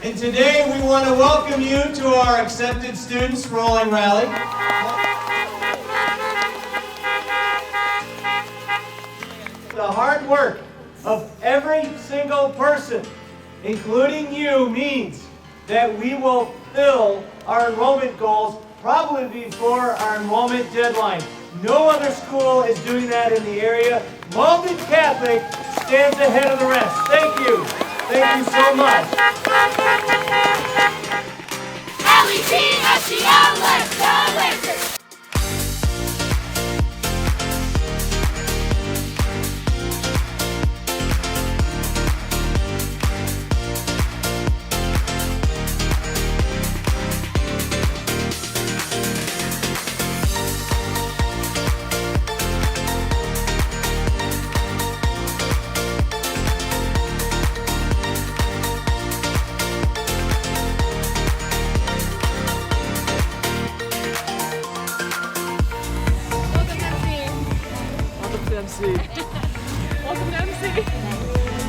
And today we want to welcome you to our accepted students rolling rally. The hard work of every single person, including you, means that we will fill our enrollment goals probably before our enrollment deadline. No other school is doing that in the area. Malden Catholic stands ahead of the rest. Thank you. Thank you so much. LEPSCO, let's go Lakers! Welcome to MC. Welcome to MC.